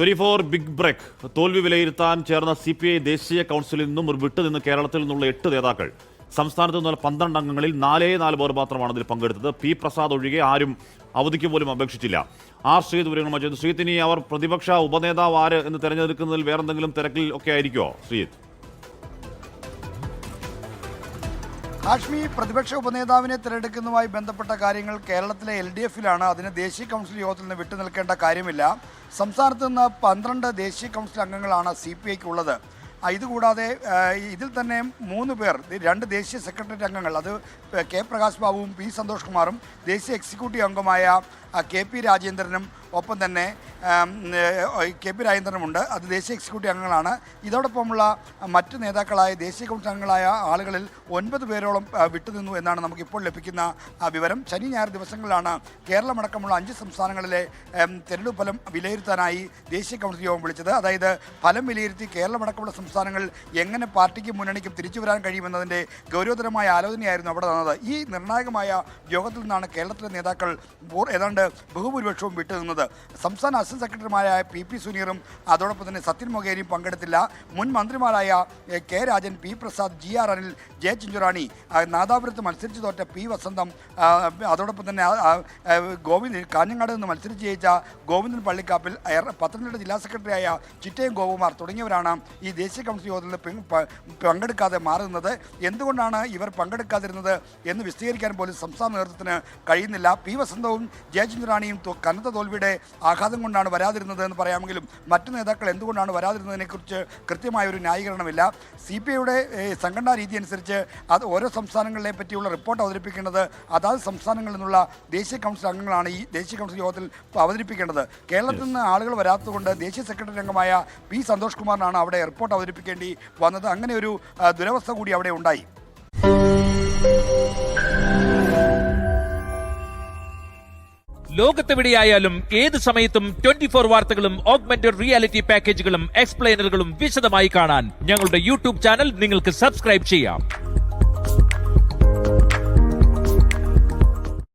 24 big break. തോൽവി വിലയിരുത്താൻ ചേർന്ന CPI ദേശീയ കൗൺസിലിൽ നിന്നും വിട്ടുനിന്ന് കേരളത്തിൽ നിന്നുള്ള 8 നേതാക്കൾ. സംസ്ഥാനത്ത് നിന്നുള്ള 12 അംഗങ്ങളിൽ 4 പേർ മാത്രമാണ് ഇതിൽ പങ്കെടുത്തത്. പി പ്രസാദ് ഒഴികെ ആരും അവധിക്ക് പോലും അപേക്ഷിച്ചില്ല. ശ്രീത് വിവരങ്ങളുമായി ചെയ്തു. ശ്രീത്, ഇനി അവർ പ്രതിപക്ഷ ഉപനേതാവ് ആര് എന്ന് തെരഞ്ഞെടുക്കുന്നതിൽ വേറെന്തെങ്കിലും തിരക്കിൽ ഒക്കെ ആയിരിക്കുമോ ശ്രീത്? കാശ്മി പ്രതിപക്ഷ ഉപനേതാവിനെ തിരഞ്ഞെടുക്കുന്നതുമായി ബന്ധപ്പെട്ട കാര്യങ്ങൾ കേരളത്തിലെ LDF-ലാണ്. അതിന് ദേശീയ കൗൺസിൽ യോഗത്തിൽ നിന്ന് വിട്ടുനിൽക്കേണ്ട കാര്യമില്ല. സംസ്ഥാനത്ത് നിന്ന് 12 ദേശീയ കൗൺസിൽ അംഗങ്ങളാണ് CPIക്ക് ഉള്ളത്. ഇതുകൂടാതെ ഇതിൽ തന്നെ 3 പേർ, 2 ദേശീയ സെക്രട്ടേറിയറ്റ് അംഗങ്ങൾ, അത് കെ പ്രകാശ് ബാബുവും പി സന്തോഷ് കുമാറും, ദേശീയ എക്സിക്യൂട്ടീവ് അംഗമായ KP രാജേന്ദ്രനും, ഒപ്പം തന്നെ KP രാജേന്ദ്രനുമുണ്ട്. അത് ദേശീയ എക്സിക്യൂട്ടീവ് അംഗങ്ങളാണ്. ഇതോടൊപ്പമുള്ള മറ്റ് നേതാക്കളായ ദേശീയ കൗൺസിൽ അംഗങ്ങളായ ആളുകളിൽ 9 പേരോളം വിട്ടുനിന്നു എന്നാണ് നമുക്കിപ്പോൾ ലഭിക്കുന്ന വിവരം. ശനി ഞായർ ദിവസങ്ങളിലാണ് കേരളമടക്കമുള്ള 5 സംസ്ഥാനങ്ങളിലെ തെരഞ്ഞെടുപ്പ് ഫലം വിലയിരുത്താനായി ദേശീയ കൗൺസിൽ യോഗം വിളിച്ചത്. അതായത് ഫലം വിലയിരുത്തി കേരളമടക്കമുള്ള സംസ്ഥാനങ്ങൾ എങ്ങനെ പാർട്ടിക്കും മുന്നണിക്കും തിരിച്ചു വരാൻ കഴിയുമെന്നതിൻ്റെ ഗൗരവതരമായ ആലോചനയായിരുന്നു അവിടെ നടന്നത്. ഈ നിർണായകമായ യോഗത്തിൽ നിന്നാണ് കേരളത്തിലെ നേതാക്കൾ ഏതാണ്ട് ബഹുഭൂരിപക്ഷവും വിട്ടുനിന്നത്. സംസ്ഥാന അസിസ്റ്റന്റ് സെക്രട്ടറിമാരായ PP സുനീറും അതോടൊപ്പം തന്നെ സത്യൻ മൊകേരിയും പങ്കെടുത്തില്ല. മുൻ മന്ത്രിമാരായ K Rajan, P Prasad, GR Anil, J Chinchu Rani, നാദാപുരത്ത് മത്സരിച്ച് തോറ്റ P വസന്തം, അതോടൊപ്പം തന്നെ കാഞ്ഞങ്ങാട് നിന്ന് മത്സരിച്ച് ജയിച്ച ഗോവിന്ദൻ പള്ളിക്കാപ്പിൽ, പത്തനംതിട്ട ജില്ലാ സെക്രട്ടറിയായ ചിറ്റയം ഗോപകുമാർ തുടങ്ങിയവരാണ് ഈ ദേശീയ കൗൺസിൽ യോഗത്തിൽ പങ്കെടുക്കാതെ മാറുന്നത്. എന്തുകൊണ്ടാണ് ഇവർ പങ്കെടുക്കാതിരുന്നത് എന്ന് വിശദീകരിക്കാൻ പോലും സംസ്ഥാന നേതൃത്വത്തിന് കഴിയുന്നില്ല. P വസന്തവും J ചിഞ്ചുറാണിയും കനത്ത തോൽവിയുടെ ആഘാതം കൊണ്ടാണ് വരാതിരുന്നത് എന്ന് പറയാമെങ്കിലും മറ്റു നേതാക്കൾ എന്തുകൊണ്ടാണ് വരാതിരുന്നതിനെക്കുറിച്ച് കൃത്യമായ ഒരു ന്യായീകരണമില്ല. CPIയുടെ സംഘടനാ രീതി അനുസരിച്ച് അത് ഓരോ സംസ്ഥാനങ്ങളെ പറ്റിയുള്ള റിപ്പോർട്ട് അവതരിപ്പിക്കേണ്ടത് അതാത് സംസ്ഥാനങ്ങളിൽ നിന്നുള്ള ദേശീയ കൗൺസിൽ അംഗങ്ങളാണ് ഈ ദേശീയ കൗൺസിൽ യോഗത്തിൽ അവതരിപ്പിക്കേണ്ടത്. കേരളത്തിൽ നിന്ന് ആളുകൾ വരാത്തതുകൊണ്ട് ദേശീയ സെക്രട്ടറി അംഗമായ P സന്തോഷ് കുമാറിനാണ് അവിടെ റിപ്പോർട്ട് അവതരിപ്പിക്കേണ്ടി വന്നത്. അങ്ങനെ ഒരു ദുരവസ്ഥ കൂടി അവിടെ ഉണ്ടായി. ലോകത്തെവിടെയായാലും ഏത് സമയത്തും 24 വാർത്തകളും ഓഗ്മെന്റഡ് റിയാലിറ്റി പാക്കേജുകളും എക്സ്പ്ലെയിനറുകളും വിശദമായി കാണാൻ ഞങ്ങളുടെ YouTube ചാനൽ നിങ്ങൾക്ക് സബ്സ്ക്രൈബ് ചെയ്യാം.